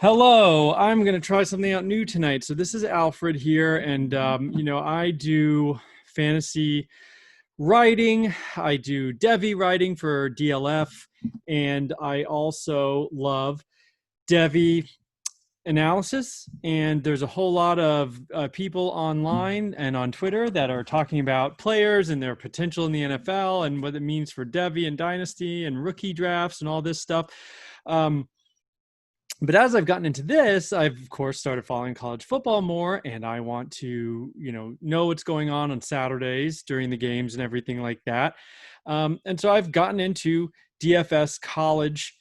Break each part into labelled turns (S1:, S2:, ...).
S1: Hello, I'm going to try something out new tonight. So this is Alfred here, and I do fantasy writing. I do Devi writing for DLF, and I also love Devi analysis. And there's a whole lot of people online and on Twitter that are talking about players and their potential in the NFL and what it means for Devi and Dynasty and rookie drafts and all this stuff. But as I've gotten into this, I've of course started following college football more, and I want to, know what's going on Saturdays during the games and everything like that. And so I've gotten into DFS college,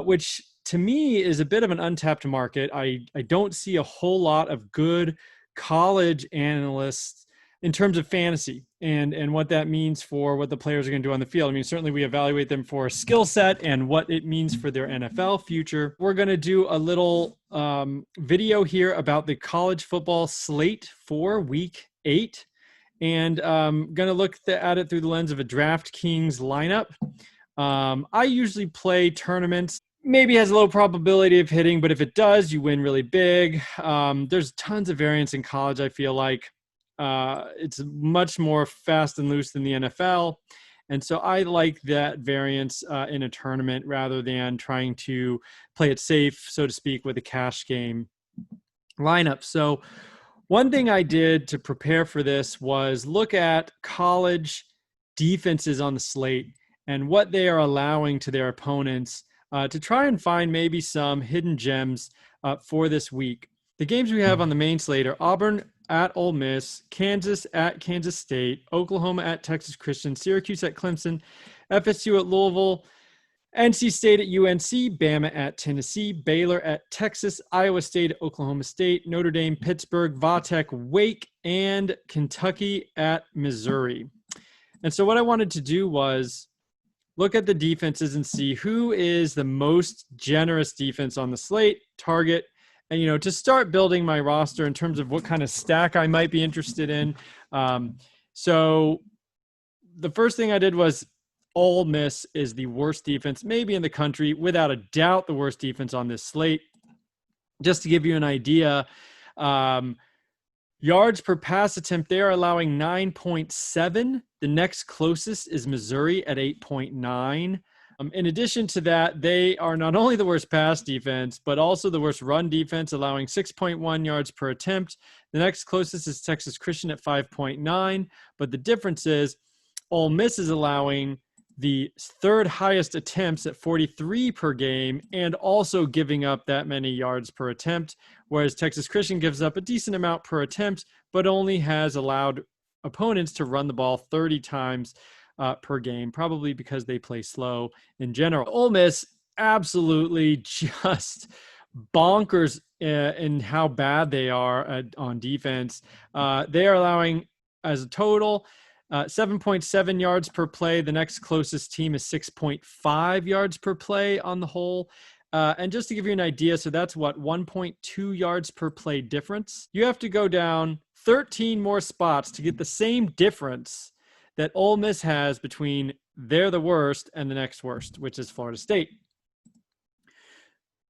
S1: which to me is a bit of an untapped market. I don't see a whole lot of good college analysts in terms of fantasy and what that means for what the players are going to do on the field. I mean, certainly we evaluate them for a skill set and what it means for their NFL future. We're going to do a little video here about the college football slate for week 8. And going to look at it through the lens of a DraftKings lineup. I usually play tournaments. Maybe has a low probability of hitting, but if it does, you win really big. There's tons of variance in college, I feel like. It's much more fast and loose than the NFL. And so I like that variance in a tournament rather than trying to play it safe, so to speak, with a cash game lineup. So one thing I did to prepare for this was look at college defenses on the slate and what they are allowing to their opponents to try and find maybe some hidden gems for this week. The games we have on the main slate are Auburn at Ole Miss, Kansas at Kansas State, Oklahoma at Texas Christian, Syracuse at Clemson, FSU at Louisville, NC State at UNC, Bama at Tennessee, Baylor at Texas, Iowa State at Oklahoma State, Notre Dame, Pittsburgh, Vatech, Wake, and Kentucky at Missouri. And so what I wanted to do was look at the defenses and see who is the most generous defense on the slate, target, and, to start building my roster in terms of what kind of stack I might be interested in. So the first thing I did was Ole Miss is the worst defense, maybe in the country, without a doubt, the worst defense on this slate. Just to give you an idea, yards per pass attempt, they are allowing 9.7. The next closest is Missouri at 8.9. In addition to that, they are not only the worst pass defense, but also the worst run defense, allowing 6.1 yards per attempt. The next closest is Texas Christian at 5.9. But the difference is Ole Miss is allowing the third highest attempts at 43 per game and also giving up that many yards per attempt, whereas Texas Christian gives up a decent amount per attempt, but only has allowed opponents to run the ball 30 times per game, probably because they play slow in general. Ole Miss absolutely just bonkers in how bad they are on defense. They are allowing, as a total, 7.7 yards per play. The next closest team is 6.5 yards per play on the whole. And just to give you an idea, so that's 1.2 yards per play difference. You have to go down 13 more spots to get the same difference that Ole Miss has between they're the worst and the next worst, which is Florida State.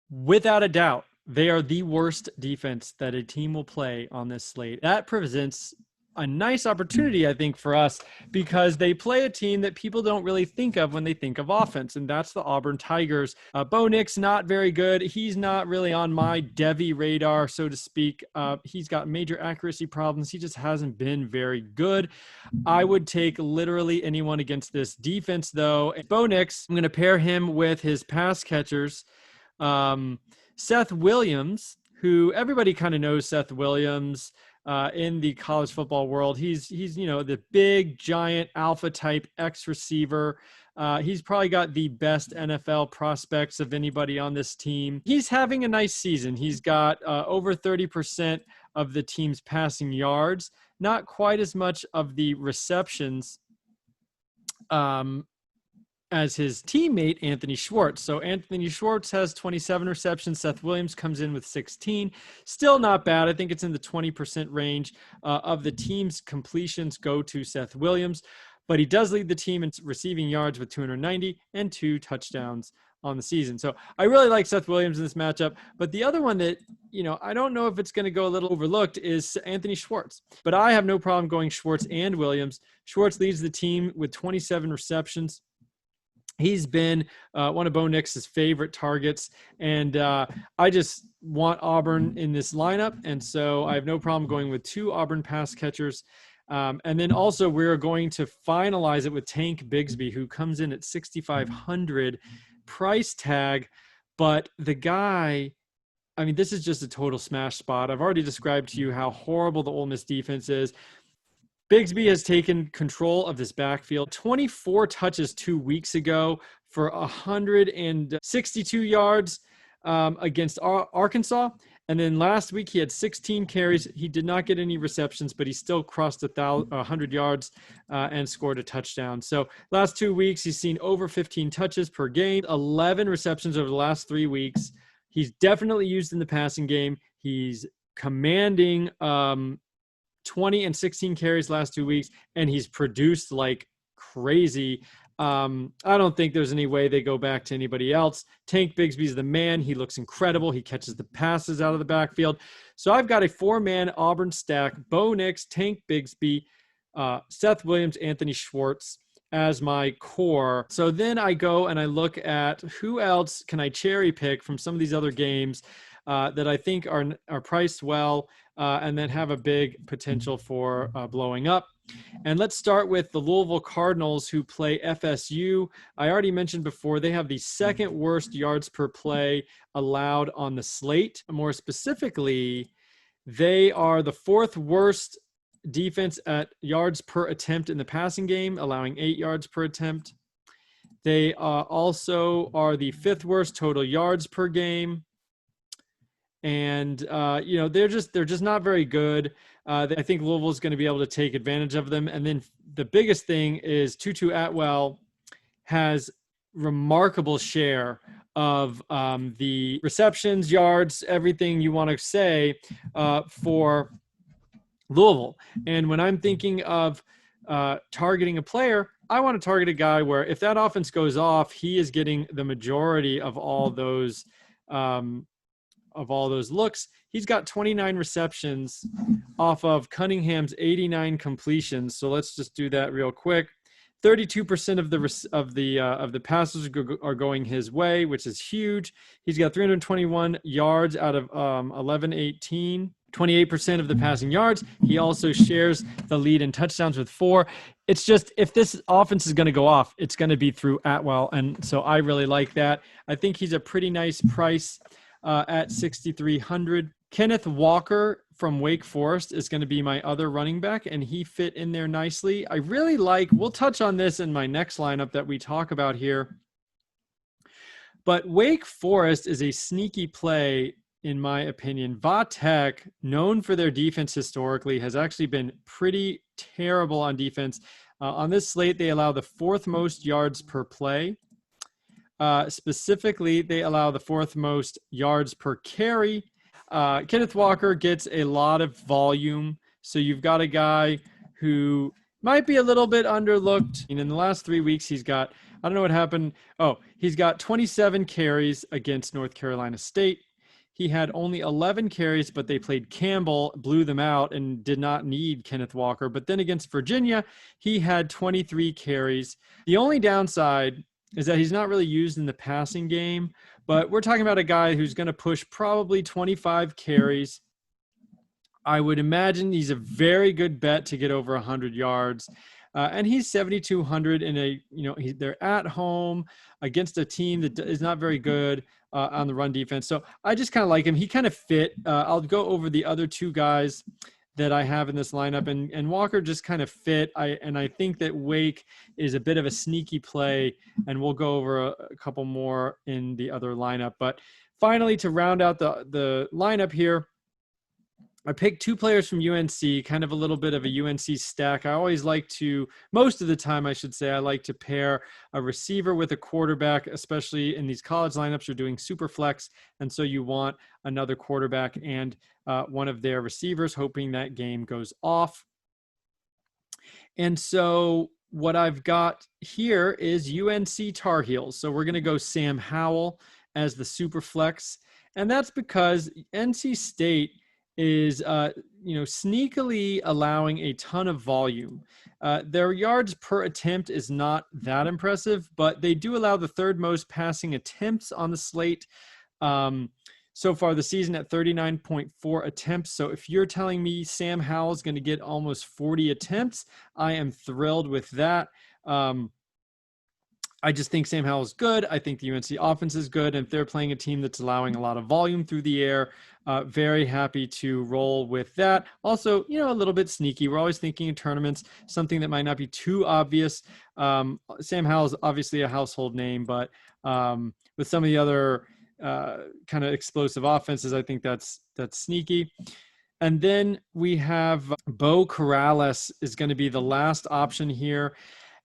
S1: Without a doubt, they are the worst defense that a team will play on this slate. That presents a nice opportunity, I think, for us because they play a team that people don't really think of when they think of offense, and that's the Auburn Tigers. Bo Nix, not very good. He's not really on my Devi radar, so to speak. He's got major accuracy problems. He just hasn't been very good. I would take literally anyone against this defense, though. Bo Nix, I'm going to pair him with his pass catchers. Seth Williams, who everybody kind of knows Seth Williams in the college football world. He's the big, giant alpha type X receiver. He's probably got the best NFL prospects of anybody on this team. He's having a nice season. He's got over 30% of the team's passing yards, not quite as much of the receptions as his teammate, Anthony Schwartz. So Anthony Schwartz has 27 receptions. Seth Williams comes in with 16. Still not bad. I think it's in the 20% range of the team's completions go to Seth Williams. But he does lead the team in receiving yards with 290 and 2 touchdowns on the season. So I really like Seth Williams in this matchup. But the other one that, I don't know if it's going to go a little overlooked is Anthony Schwartz. But I have no problem going Schwartz and Williams. Schwartz leads the team with 27 receptions. He's been one of Bo Nix's favorite targets. And I just want Auburn in this lineup. And so I have no problem going with 2 Auburn pass catchers. And then also we're going to finalize it with Tank Bigsby, who comes in at 6,500 price tag. But the guy, I mean, this is just a total smash spot. I've already described to you how horrible the Ole Miss defense is. Bigsby has taken control of this backfield. 24 touches 2 weeks ago for 162 yards against Arkansas. And then last week he had 16 carries. He did not get any receptions, but he still crossed 100 yards and scored a touchdown. So last 2 weeks, he's seen over 15 touches per game, 11 receptions over the last 3 weeks. He's definitely used in the passing game. He's commanding 20 and 16 carries last 2 weeks, and he's produced like crazy. I don't think there's any way they go back to anybody else. Tank Bigsby's the man. He looks incredible. He catches the passes out of the backfield. So I've got a 4-man Auburn stack: Bo Nix, Tank Bigsby, Seth Williams, Anthony Schwartz as my core. So then I go and I look at who else can I cherry pick from some of these other games that I think are priced well and then have a big potential for blowing up. And let's start with the Louisville Cardinals, who play FSU. I already mentioned before, they have the second worst yards per play allowed on the slate. More specifically, they are the 4th worst defense at yards per attempt in the passing game, allowing 8 yards per attempt. They also are the 5th worst total yards per game. And they're just not very good. I think Louisville is going to be able to take advantage of them. And then the biggest thing is Tutu Atwell has remarkable share of the receptions, yards, everything you want to say for Louisville. And when I'm thinking of targeting a player, I want to target a guy where if that offense goes off, he is getting the majority of all those looks. He's got 29 receptions off of Cunningham's 89 completions. So let's just do that real quick. 32% of the passes are going his way, which is huge. He's got 321 yards out of 1118. 28% of the passing yards. He also shares the lead in touchdowns with 4. It's just, if this offense is going to go off, it's going to be through Atwell. And so I really like that. I think he's a pretty nice price at 6,300. Kenneth Walker from Wake Forest is going to be my other running back, and he fit in there nicely. I really we'll touch on this in my next lineup that we talk about here. But Wake Forest is a sneaky play, in my opinion. Vatech, known for their defense historically, has actually been pretty terrible on defense. On this slate, they allow the 4th most yards per play. Specifically, they allow the 4th most yards per carry. Kenneth Walker gets a lot of volume. So you've got a guy who might be a little bit underlooked. And in the last 3 weeks, he's got, I don't know what happened. He's got 27 carries against North Carolina State. He had only 11 carries, but they played Campbell, blew them out, and did not need Kenneth Walker. But then against Virginia, he had 23 carries. The only downside is that he's not really used in the passing game, but we're talking about a guy who's going to push probably 25 carries. I would imagine he's a very good bet to get over 100 yards. And he's 7,200 they're at home against a team that is not very good on the run defense. So I just kind of like him. He kind of fit. I'll go over the other 2 guys that I have in this lineup, and Walker just kind of fit. I think that Wake is a bit of a sneaky play, and we'll go over a couple more in the other lineup. But finally, to round out the lineup here, I picked 2 players from UNC, kind of a little bit of a UNC stack. I always like to, most of the time I should say, I like to pair a receiver with a quarterback, especially in these college lineups. You're doing super flex, and so you want another quarterback and one of their receivers, hoping that game goes off. And so what I've got here is UNC Tar Heels. So we're going to go Sam Howell as the super flex. And that's because NC State is, sneakily allowing a ton of volume. Their yards per attempt is not that impressive, but they do allow the third most passing attempts on the slate. So far this season at 39.4 attempts. So if you're telling me Sam Howell is going to get almost 40 attempts, I am thrilled with that. I just think Sam Howell is good. I think the UNC offense is good. And if they're playing a team that's allowing a lot of volume through the air, very happy to roll with that. Also, a little bit sneaky. We're always thinking in tournaments, something that might not be too obvious. Sam Howell is obviously a household name, but with some of the other kind of explosive offenses, I think that's sneaky. And then we have Bo Corrales is going to be the last option here.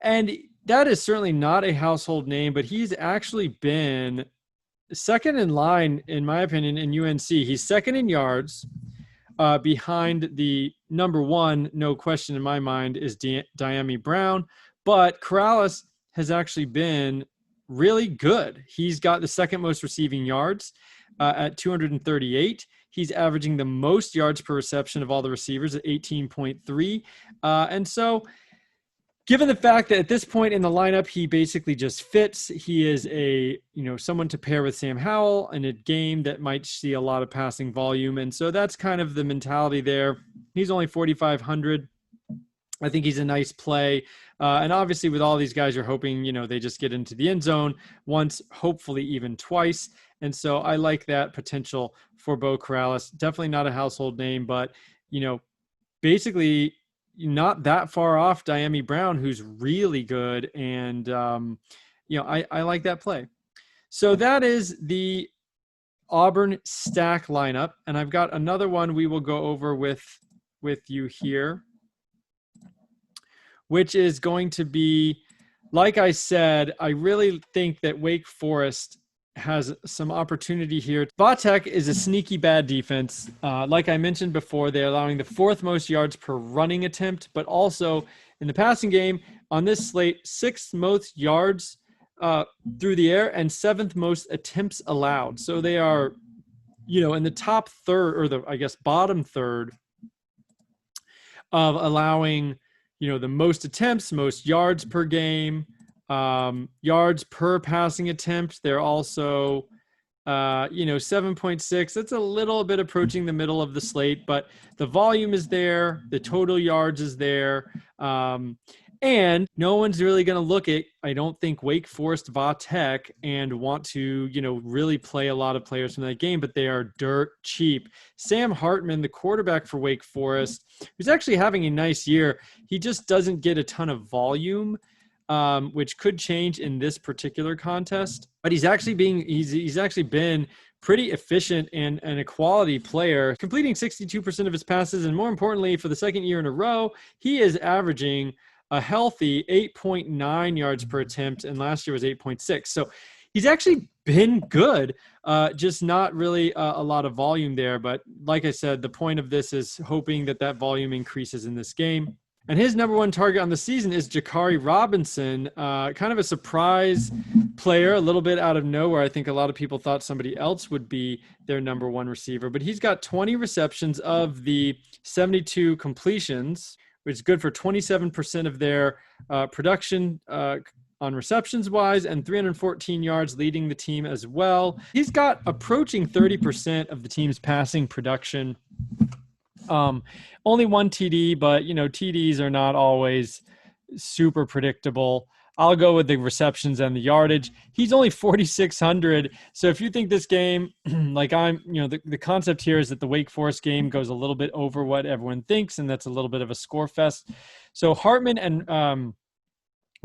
S1: And that is certainly not a household name, but he's actually been second in line, in my opinion, in UNC. He's second in yards, behind the number one, no question in my mind, is Dyami Brown. But Corrales has actually been really good. He's got the second most receiving yards at 238. He's averaging the most yards per reception of all the receivers at 18.3. And so given the fact that at this point in the lineup, he basically just fits, he is someone to pair with Sam Howell in a game that might see a lot of passing volume. And so that's kind of the mentality there. He's only 4,500. I think he's a nice play. And obviously with all these guys, you're hoping, they just get into the end zone once, hopefully even twice. And so I like that potential for Bo Corrales. Definitely not a household name, but, basically not that far off Dyami Brown, who's really good. And, I like that play. So that is the Auburn stack lineup. And I've got another one we will go over with you here, which is going to be, like I said, I really think that Wake Forest has some opportunity here. Vatek is a sneaky bad defense. Like I mentioned before, they're allowing the fourth most yards per running attempt, but also in the passing game on this slate, sixth most yards through the air and seventh most attempts allowed. So they are, in the top third, or the bottom third of allowing, the most attempts, most yards per game, yards per passing attempt. They're also, 7.6. That's a little bit approaching the middle of the slate, but the volume is there. The total yards is there. And no one's really going to look at, I don't think, Wake Forest Vatek and want to, really play a lot of players from that game, but they are dirt cheap. Sam Hartman, the quarterback for Wake Forest, who's actually having a nice year, he just doesn't get a ton of volume, which could change in this particular contest. But he's actually been pretty efficient and a quality player, completing 62% of his passes. And more importantly, for the second year in a row, he is averaging a healthy 8.9 yards per attempt, and last year was 8.6. So he's actually been good, just not really a lot of volume there. But like I said, the point of this is hoping that volume increases in this game. And his number one target on the season is Jakari Robinson, kind of a surprise player, a little bit out of nowhere. I think a lot of people thought somebody else would be their number one receiver, but he's got 20 receptions of the 72 completions, which is good for 27% of their production on receptions wise, and 314 yards leading the team as well. He's got approaching 30% of the team's passing production. Only one TD, but TDs are not always super predictable. I'll go with the receptions and the yardage. He's only 4,600. So if you think this game, the concept here is that the Wake Forest game goes a little bit over what everyone thinks, and that's a little bit of a score fest. So Hartman and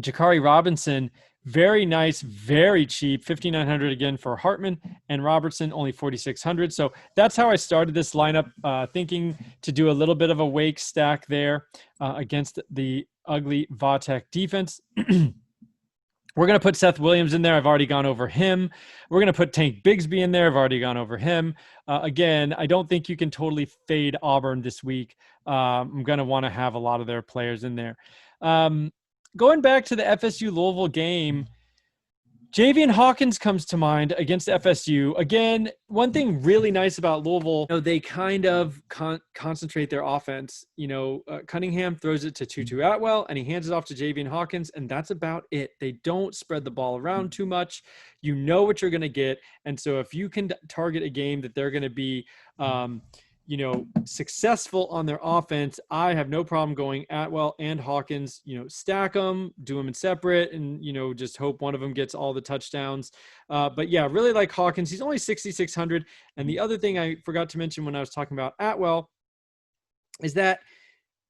S1: Jakari Robinson, very nice, very cheap, 5,900 again for Hartman, and Robertson only 4,600. So that's how I started this lineup, thinking to do a little bit of a Wake stack there against the ugly Vatek defense. We're going to put Seth Williams in there. I've already gone over him. We're going to put Tank Bigsby in there. I've already gone over him. Again, I don't think you can totally fade Auburn this week. I'm going to want to have a lot of their players in there. going back to the FSU Louisville game, Javian Hawkins comes to mind against FSU. Again, one thing really nice about Louisville, they kind of concentrate their offense. Cunningham throws it to Tutu Atwell, and he hands it off to Javian Hawkins, and that's about it. They don't spread the ball around too much. You know what you're going to get. And so if you can target a game that they're going to be successful on their offense, I have no problem going Atwell and Hawkins, stack them, do them in separate, and, just hope one of them gets all the touchdowns. But yeah, really like Hawkins. He's only 6,600. And the other thing I forgot to mention when I was talking about Atwell is that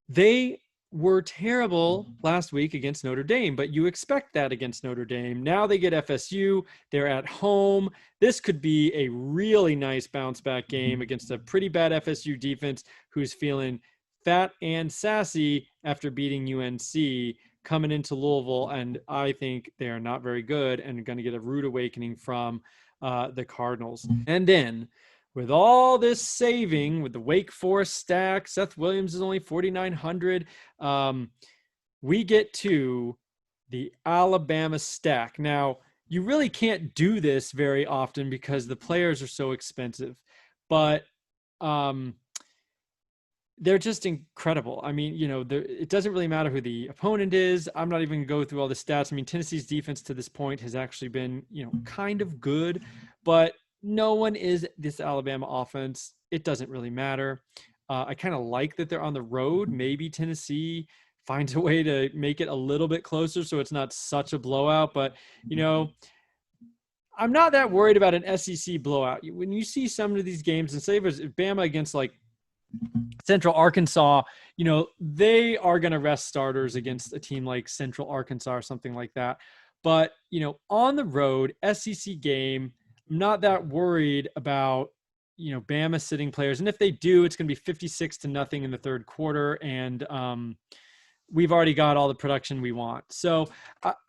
S1: they were terrible last week against Notre Dame, but you expect that against Notre Dame. Now they get FSU. They're at home. This could be a really nice bounce back game against a pretty bad FSU defense who's feeling fat and sassy after beating UNC coming into Louisville. And I think they are not very good and are going to get a rude awakening from the Cardinals. And then with all this saving, with the Wake Forest stack, Seth Williams is only 4,900. We get to the Alabama stack. Now, you really can't do this very often because the players are so expensive, but they're just incredible. I mean, it doesn't really matter who the opponent is. I'm not even going to go through all the stats. I mean, Tennessee's defense to this point has actually been, kind of good, but no one is this Alabama offense. It doesn't really matter. I kind of like that they're on the road. Maybe Tennessee finds a way to make it a little bit closer so it's not such a blowout. But, I'm not that worried about an SEC blowout. When you see some of these games, and say if Bama against like Central Arkansas, they are going to rest starters against a team like Central Arkansas or something like that. But, on the road, SEC game, I'm not that worried about, Bama sitting players. And if they do, it's going to be 56-0 in the third quarter. And we've already got all the production we want. So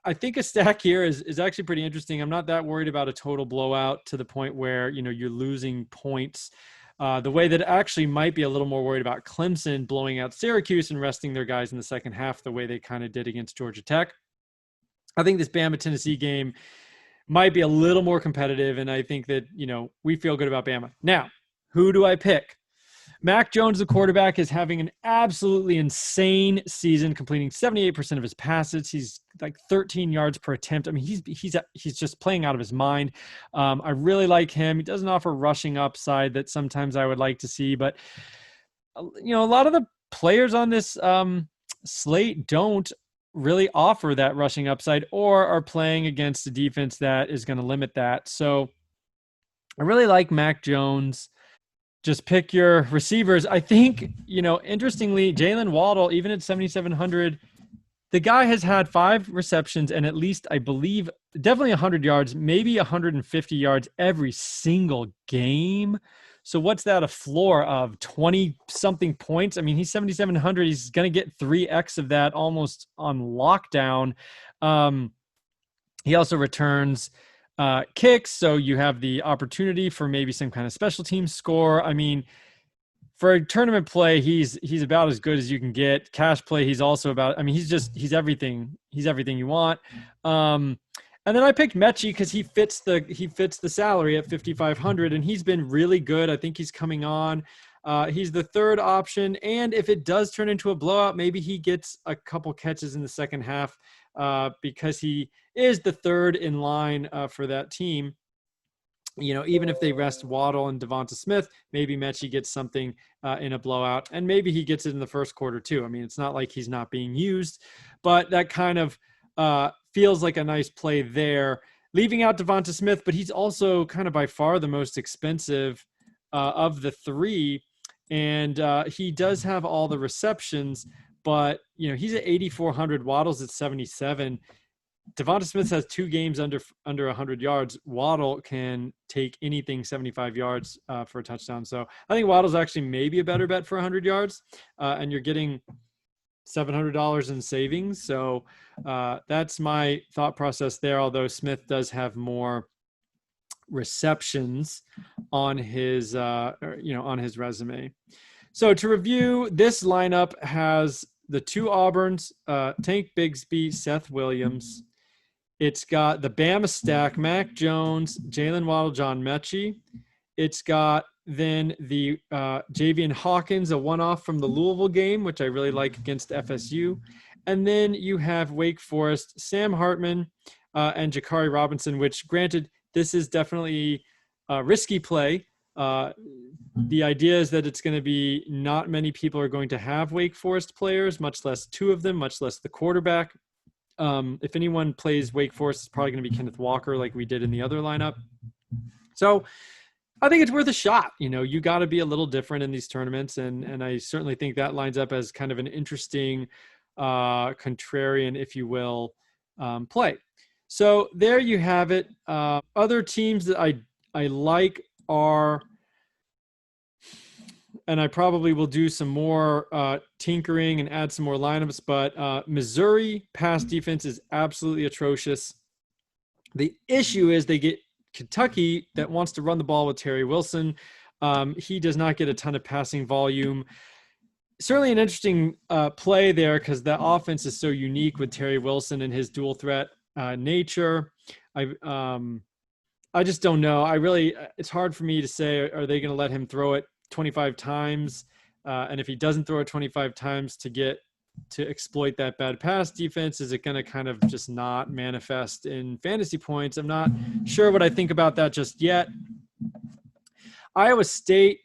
S1: I think a stack here is actually pretty interesting. I'm not that worried about a total blowout to the point where, you're losing points. The way that actually might be a little more worried about Clemson blowing out Syracuse and resting their guys in the second half the way they kind of did against Georgia Tech. I think this Bama-Tennessee game might be a little more competitive, and I think that, we feel good about Bama. Now, who do I pick? Mac Jones, the quarterback, is having an absolutely insane season, completing 78% of his passes. He's like 13 yards per attempt. I mean, he's just playing out of his mind. I really like him. He doesn't offer rushing upside that sometimes I would like to see, but a lot of the players on this slate don't really offer that rushing upside or are playing against a defense that is going to limit that. So I really like Mac Jones. Just pick your receivers. I think, interestingly, Jalen Waddle, even at 7,700, the guy has had 5 receptions and at least, I believe, definitely 100 yards, maybe 150 yards every single game. So what's that, a floor of 20-something points? I mean, he's 7,700. He's going to get 3x of that almost on lockdown. He also returns kicks, so you have the opportunity for maybe some kind of special team score. I mean, for a tournament play, he's about as good as you can get. Cash play, he's also about. I mean, he's everything. He's everything you want. And then I picked Mechie because he fits the salary at 5,500, and he's been really good. I think he's coming on. He's the third option, and if it does turn into a blowout, maybe he gets a couple catches in the second half because he is the third in line for that team. Even if they rest Waddle and Devonta Smith, maybe Mechie gets something in a blowout, and maybe he gets it in the first quarter too. I mean, it's not like he's not being used, but that kind of feels like a nice play there. Leaving out Devonta Smith, but he's also kind of by far the most expensive of the three, and he does have all the receptions, but he's at 8,400. Waddle's at 77. Devonta Smith has 2 games under 100 yards. Waddle can take anything 75 yards for a touchdown. So I think Waddle's actually maybe a better bet for 100 yards, and you're getting $700 in savings. So that's my thought process there, although Smith does have more receptions on his on his resume. So to review, this lineup has the two Auburns, Tank Bigsby, Seth Williams. It's got the Bama stack, Mac Jones, Jalen Waddle, John Mechie. It's got then the Javian Hawkins, a one-off from the Louisville game, which I really like against FSU. And then you have Wake Forest, Sam Hartman, and Jakari Robinson, which granted, this is definitely a risky play. The idea is that it's going to be not many people are going to have Wake Forest players, much less two of them, much less the quarterback. If anyone plays Wake Forest, it's probably going to be Kenneth Walker like we did in the other lineup. So I think it's worth a shot. You got to be a little different in these tournaments. And I certainly think that lines up as kind of an interesting contrarian, if you will, play. So there you have it. Other teams that I like are, and I probably will do some more tinkering and add some more lineups, but Missouri pass defense is absolutely atrocious. The issue is they get Kentucky that wants to run the ball with Terry Wilson. He does not get a ton of passing volume. Certainly an interesting play there because the offense is so unique with Terry Wilson and his dual threat nature. I just don't know. It's hard for me to say, are they going to let him throw it 25 times? And if he doesn't throw it 25 times to exploit that bad pass defense, is it going to kind of just not manifest in fantasy points? I'm not sure what I think about that just yet. Iowa State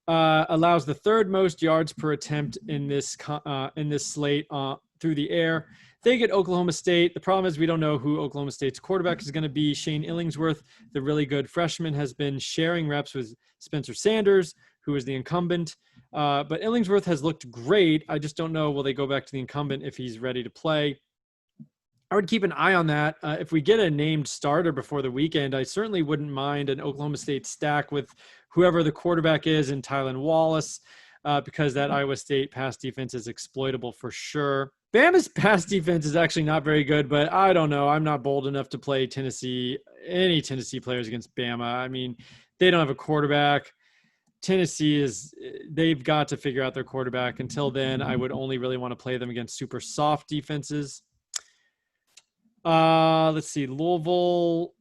S1: allows the third most yards per attempt in this slate through the air. They get Oklahoma State. The problem is we don't know who Oklahoma State's quarterback is going to be. Shane Illingsworth, the really good freshman, has been sharing reps with Spencer Sanders, who is the incumbent. But Illingsworth has looked great. I just don't know, will they go back to the incumbent if he's ready to play? I would keep an eye on that. If we get a named starter before the weekend, I certainly wouldn't mind an Oklahoma State stack with whoever the quarterback is in Tylan Wallace, because that Iowa State pass defense is exploitable for sure. Bama's pass defense is actually not very good, but I don't know. I'm not bold enough to play any Tennessee players against Bama. I mean, they don't have a quarterback. They've got to figure out their quarterback. Until then, I would only really want to play them against super soft defenses. Let's see. Louisville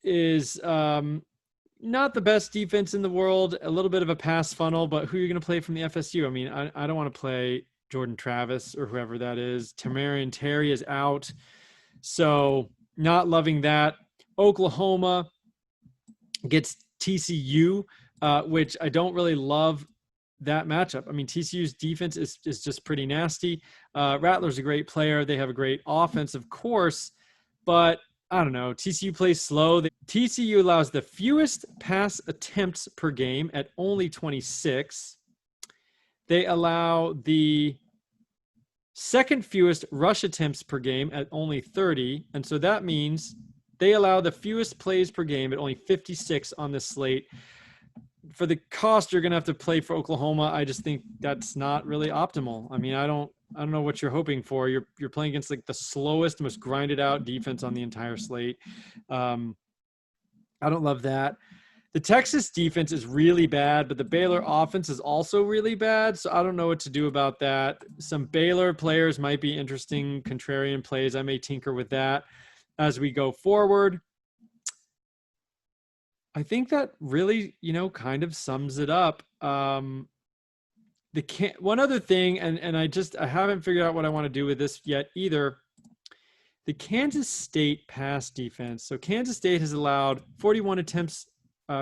S1: is not the best defense in the world, a little bit of a pass funnel, but who are you going to play from the FSU? I mean, I don't want to play Jordan Travis or whoever that is. Tamarian Terry is out. So not loving that. Oklahoma gets TCU, which I don't really love that matchup. I mean, TCU's defense is just pretty nasty. Rattler's a great player. They have a great offense, of course, but I don't know. TCU plays slow. TCU allows the fewest pass attempts per game at only 26. They allow the second fewest rush attempts per game at only 30. And so that means they allow the fewest plays per game at only 56 on this slate. For the cost you're going to have to play for Oklahoma, I just think that's not really optimal. I mean, I don't know what you're hoping for. You're playing against like the slowest, most grinded out defense on the entire slate. I don't love that. The Texas defense is really bad, but the Baylor offense is also really bad. So I don't know what to do about that. Some Baylor players might be interesting contrarian plays. I may tinker with that as we go forward. I think that really, kind of sums it up. One other thing, and I haven't figured out what I want to do with this yet either. The Kansas State pass defense. So Kansas State has allowed 41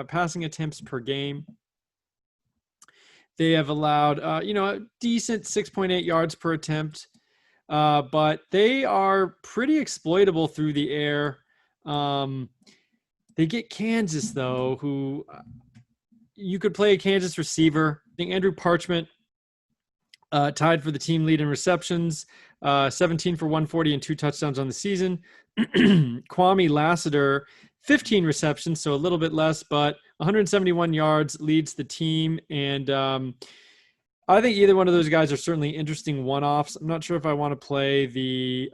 S1: passing attempts per game. They have allowed, a decent 6.8 yards per attempt, but they are pretty exploitable through the air. They get Kansas, though, who you could play a Kansas receiver. I think Andrew Parchment tied for the team lead in receptions, 17 for 140 and 2 touchdowns on the season. Kwame Lassiter, 15 receptions, so a little bit less, but 171 yards, leads the team. And I think either one of those guys are certainly interesting one-offs. I'm not sure if I want to play the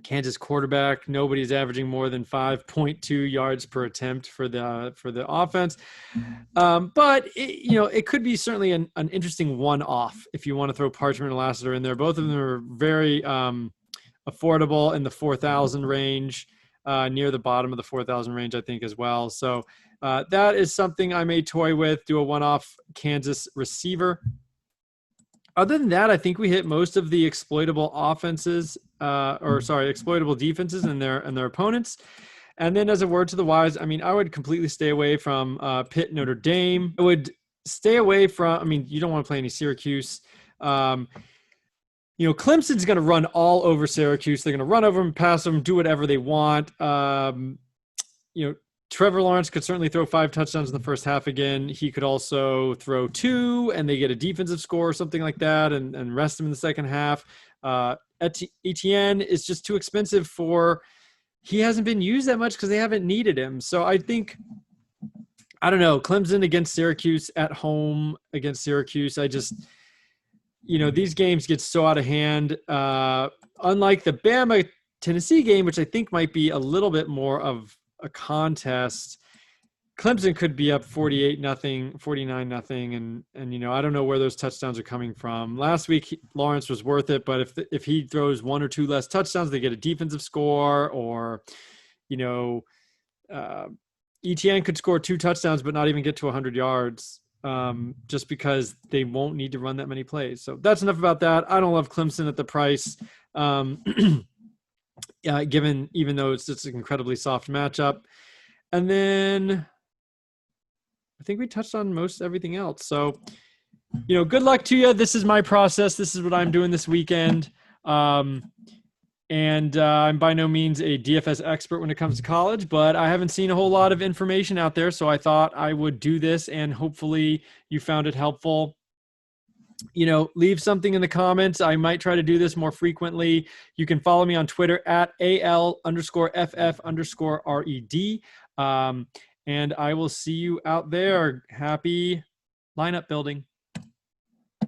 S1: Kansas quarterback. Nobody's averaging more than 5.2 yards per attempt for the offense. But it could be certainly an interesting one-off if you want to throw Parchment and Lassiter in there. Both of them are very affordable in the 4,000 range, near the bottom of the 4,000 range, I think, as well. So that is something I may toy with, do a one-off Kansas receiver. Other than that, I think we hit most of the exploitable offenses, exploitable defenses and their opponents. And then as a word to the wise, I mean, I would completely stay away from Pitt, Notre Dame. I would stay away from, I mean, you don't want to play any Syracuse. Clemson's going to run all over Syracuse. They're going to run over them, pass them, do whatever they want. Trevor Lawrence could certainly throw 5 touchdowns in the first half again. He could also throw 2 and they get a defensive score or something like that and rest him in the second half. Etienne is just too expensive he hasn't been used that much because they haven't needed him. So I think, I don't know, Clemson against Syracuse at home against Syracuse. These games get so out of hand. Unlike the Bama-Tennessee game, which I think might be a little bit more of a contest, Clemson could be up 48-0, 49-0, and I don't know where those touchdowns are coming from. Last week Lawrence was worth it, but if he throws 1 or 2 less touchdowns, they get a defensive score, or Etienne could score 2 touchdowns but not even get to 100 yards, just because they won't need to run that many plays. So that's enough about that. I don't love Clemson at the price. Even though it's just an incredibly soft matchup. And then I think we touched on most everything else. So, good luck to you. This is my process. This is what I'm doing this weekend. And I'm by no means a DFS expert when it comes to college, but I haven't seen a whole lot of information out there. So I thought I would do this, and hopefully you found it helpful. Leave something in the comments. I might try to do this more frequently. You can follow me on Twitter at AL_FF_RED. And I will see you out there. Happy lineup building.